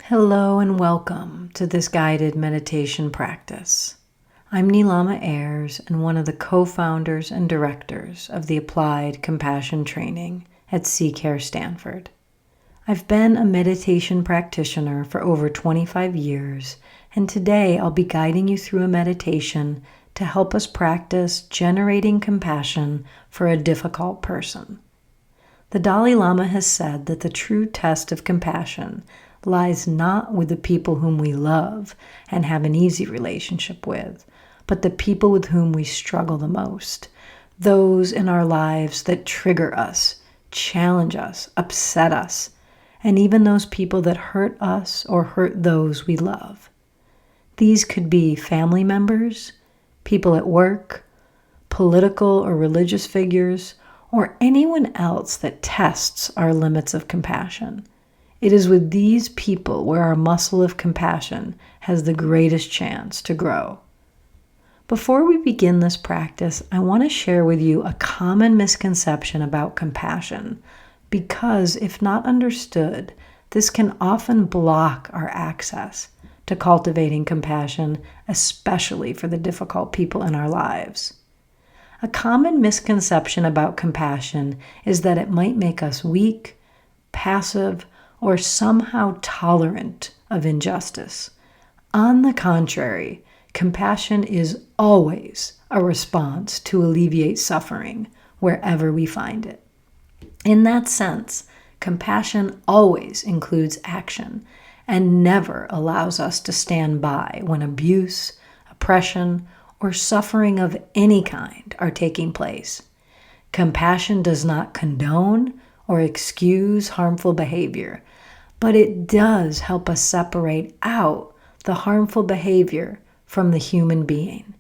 Hello and welcome to this guided meditation practice. I'm Nilama Ayers and one of the co-founders and directors of the Applied Compassion Training at CCARE Stanford. I've been a meditation practitioner for over 25 years, and today I'll be guiding you through a meditation to help us practice generating compassion for a difficult person. The Dalai Lama has said that the true test of compassion lies not with the people whom we love and have an easy relationship with, but the people with whom we struggle the most, those in our lives that trigger us, challenge us, upset us, and even those people that hurt us or hurt those we love. These could be family members, people at work, political or religious figures, or anyone else that tests our limits of compassion. It is with these people where our muscle of compassion has the greatest chance to grow. Before we begin this practice, I want to share with you a common misconception about compassion, because if not understood, this can often block our access to cultivating compassion, especially for the difficult people in our lives. A common misconception about compassion is that it might make us weak, passive, or somehow tolerant of injustice. On the contrary, compassion is always a response to alleviate suffering wherever we find it. In that sense, compassion always includes action and never allows us to stand by when abuse, oppression, or suffering of any kind are taking place. Compassion does not condone or excuse harmful behavior, but it does help us separate out the harmful behavior from the human being.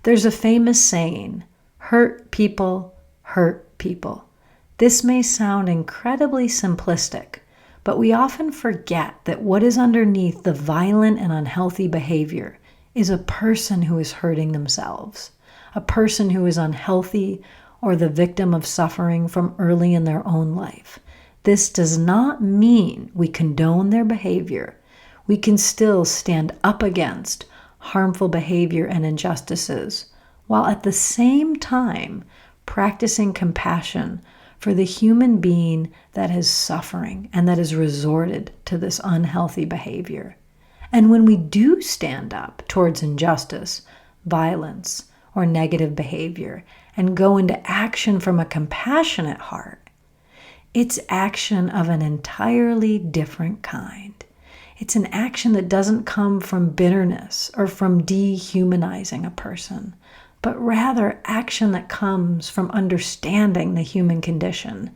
There's a famous saying, hurt people hurt people. This may sound incredibly simplistic, but we often forget that what is underneath the violent and unhealthy behavior is a person who is hurting themselves, a person who is unhealthy or the victim of suffering from early in their own life. This does not mean we condone their behavior. We can still stand up against harmful behavior and injustices, while at the same time practicing compassion for the human being that is suffering and that has resorted to this unhealthy behavior. And when we do stand up towards injustice, violence, or negative behavior and go into action from a compassionate heart, it's action of an entirely different kind. It's an action that doesn't come from bitterness or from dehumanizing a person, but rather action that comes from understanding the human condition,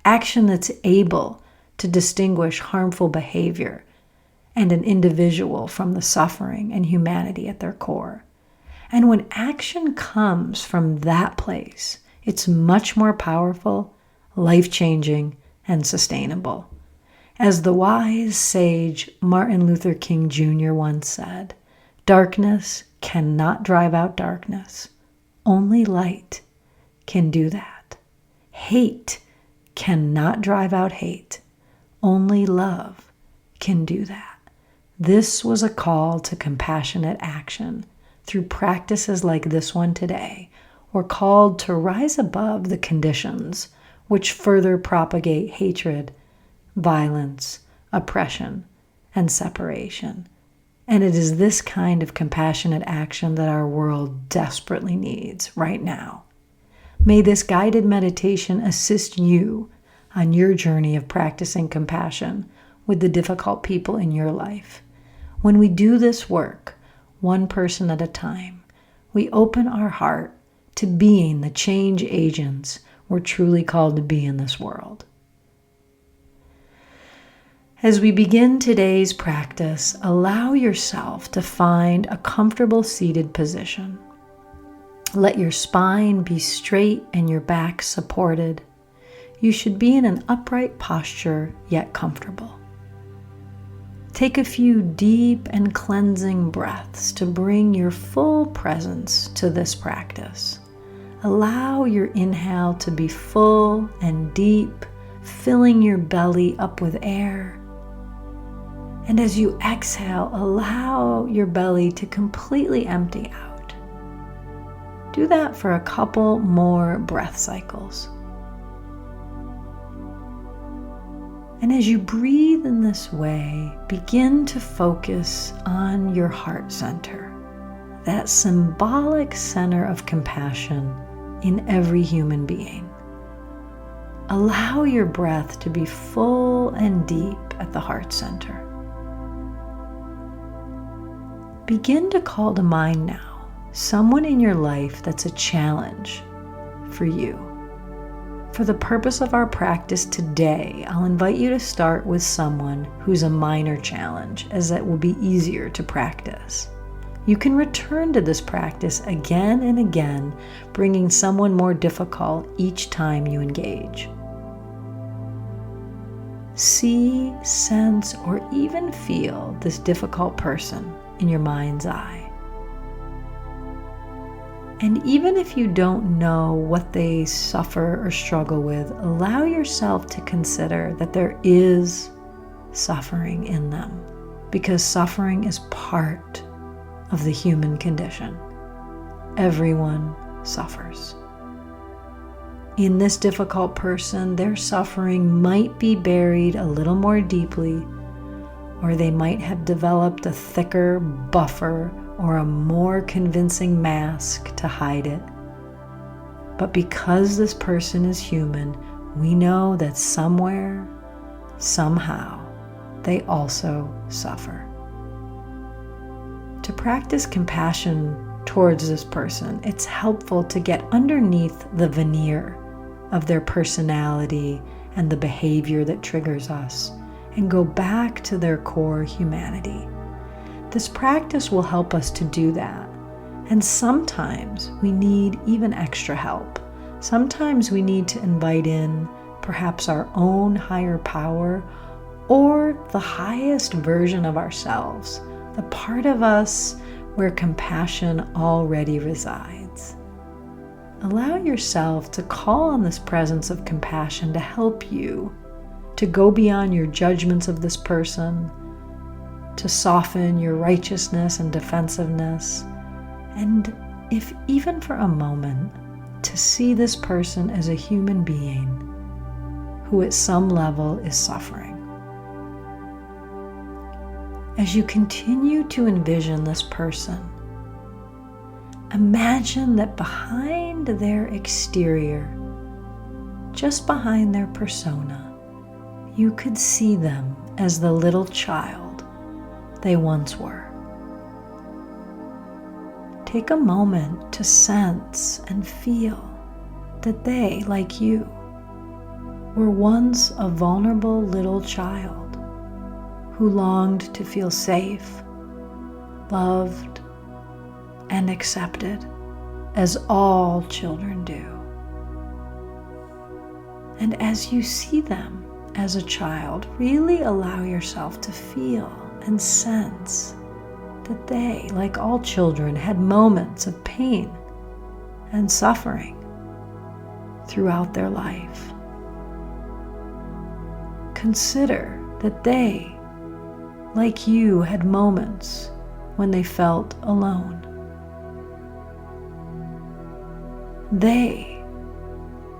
action that's able to distinguish harmful behavior and an individual from the suffering and humanity at their core. And when action comes from that place, it's much more powerful, life-changing, and sustainable. As the wise sage Martin Luther King Jr. once said, "Darkness cannot drive out darkness. Only light can do that. Hate cannot drive out hate. Only love can do that." This was a call to compassionate action. Through practices like this one today, we're called to rise above the conditions which further propagate hatred, violence, oppression, and separation. And it is this kind of compassionate action that our world desperately needs right now. May this guided meditation assist you on your journey of practicing compassion with the difficult people in your life. When we do this work, one person at a time, we open our heart to being the change agents we're truly called to be in this world. As we begin today's practice, allow yourself to find a comfortable seated position. Let your spine be straight and your back supported. You should be in an upright posture, yet comfortable. Take a few deep and cleansing breaths to bring your full presence to this practice. Allow your inhale to be full and deep, filling your belly up with air. And as you exhale, allow your belly to completely empty out. Do that for a couple more breath cycles. And as you breathe in this way, begin to focus on your heart center, that symbolic center of compassion in every human being. Allow your breath to be full and deep at the heart center. Begin to call to mind now someone in your life that's a challenge for you. For the purpose of our practice today, I'll invite you to start with someone who's a minor challenge, as that will be easier to practice. You can return to this practice again and again, bringing someone more difficult each time you engage. See, sense, or even feel this difficult person in your mind's eye. And even if you don't know what they suffer or struggle with, allow yourself to consider that there is suffering in them, because suffering is part of the human condition. Everyone suffers. In this difficult person, their suffering might be buried a little more deeply, or they might have developed a thicker buffer or a more convincing mask to hide it. But because this person is human, we know that somewhere, somehow, they also suffer. To practice compassion towards this person, it's helpful to get underneath the veneer of their personality and the behavior that triggers us, and go back to their core humanity. This practice will help us to do that. And sometimes we need even extra help. Sometimes we need to invite in perhaps our own higher power or the highest version of ourselves, the part of us where compassion already resides. Allow yourself to call on this presence of compassion to help you to go beyond your judgments of this person, to soften your righteousness and defensiveness, and if even for a moment, to see this person as a human being who at some level is suffering. As you continue to envision this person, imagine that behind their exterior, just behind their persona, you could see them as the little child they once were. Take a moment to sense and feel that they, like you, were once a vulnerable little child who longed to feel safe, loved, and accepted, as all children do. And as you see them as a child, really allow yourself to feel and sense that they, like all children, had moments of pain and suffering throughout their life. Consider that they, like you, had moments when they felt alone. They,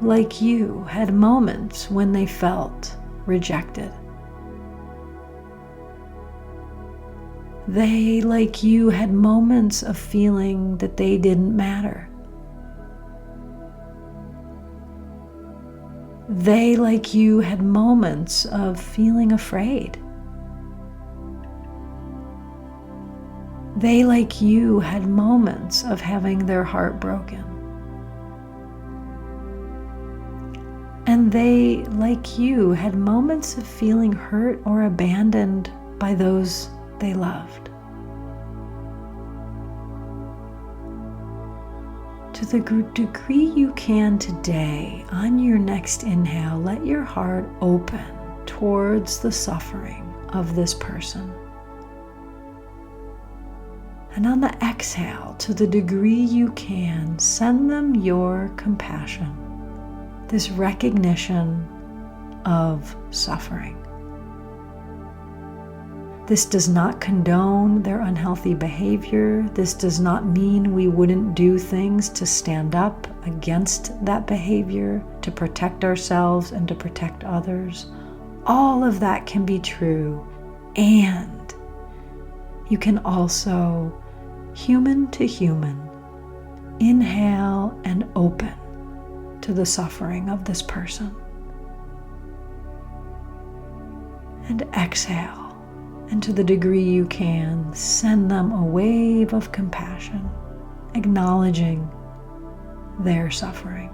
like you, had moments when they felt rejected. They, like you, had moments of feeling that they didn't matter. They, like you, had moments of feeling afraid. They, like you, had moments of having their heart broken. And they, like you, had moments of feeling hurt or abandoned by those they loved. To the degree you can today, on your next inhale, let your heart open towards the suffering of this person. And on the exhale, to the degree you can, send them your compassion, this recognition of suffering. This does not condone their unhealthy behavior. This does not mean we wouldn't do things to stand up against that behavior, to protect ourselves and to protect others. All of that can be true. And you can also, human to human, inhale and open to the suffering of this person. And exhale. And to the degree you can, send them a wave of compassion, acknowledging their suffering.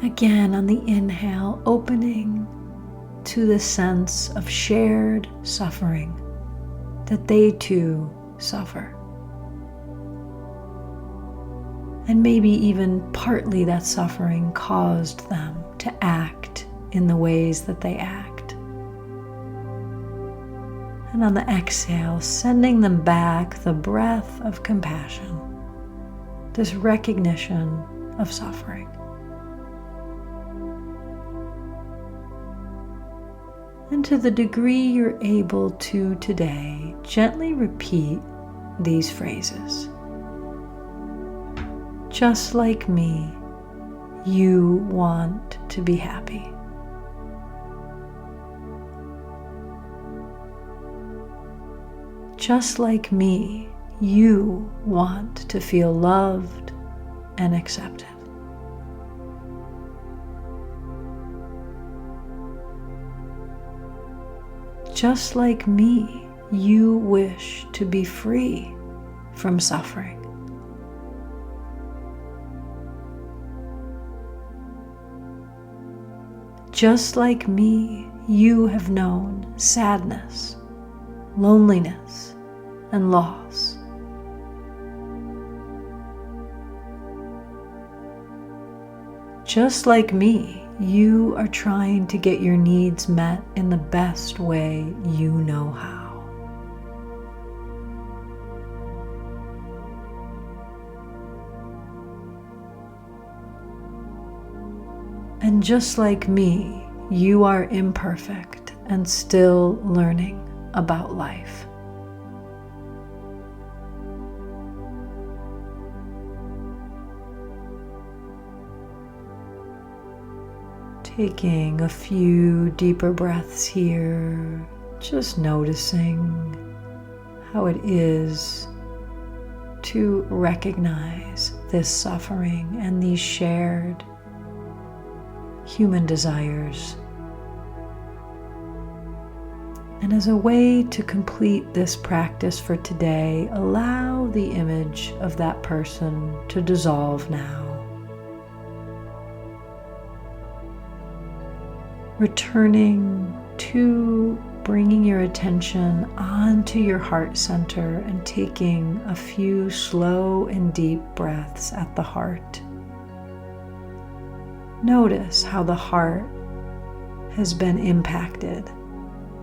Again, on the inhale, opening to the sense of shared suffering, that they too suffer. And maybe even partly that suffering caused them to act in the ways that they act. And on the exhale, sending them back the breath of compassion, this recognition of suffering. And to the degree you're able to today, gently repeat these phrases. Just like me, you want to be happy. Just like me, you want to feel loved and accepted. Just like me, you wish to be free from suffering. Just like me, you have known sadness, loneliness, and loss. Just like me, you are trying to get your needs met in the best way you know how. And just like me, you are imperfect and still learning about life. Taking a few deeper breaths here, just noticing how it is to recognize this suffering and these shared human desires. And as a way to complete this practice for today, allow the image of that person to dissolve now. Returning to bringing your attention onto your heart center and taking a few slow and deep breaths at the heart. Notice how the heart has been impacted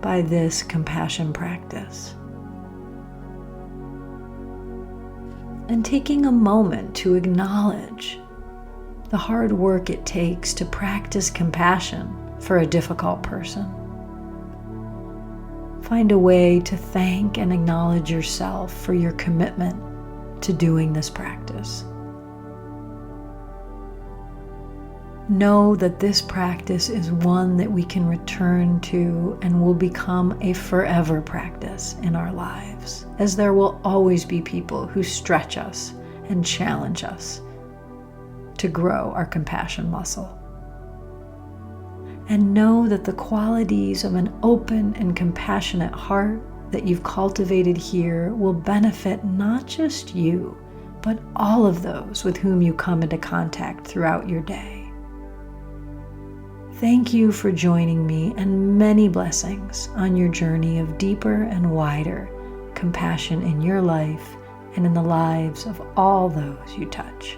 by this compassion practice. And taking a moment to acknowledge the hard work it takes to practice compassion for a difficult person. Find a way to thank and acknowledge yourself for your commitment to doing this practice. Know that this practice is one that we can return to and will become a forever practice in our lives, as there will always be people who stretch us and challenge us to grow our compassion muscle. And know that the qualities of an open and compassionate heart that you've cultivated here will benefit not just you, but all of those with whom you come into contact throughout your day. Thank you for joining me, and many blessings on your journey of deeper and wider compassion in your life and in the lives of all those you touch.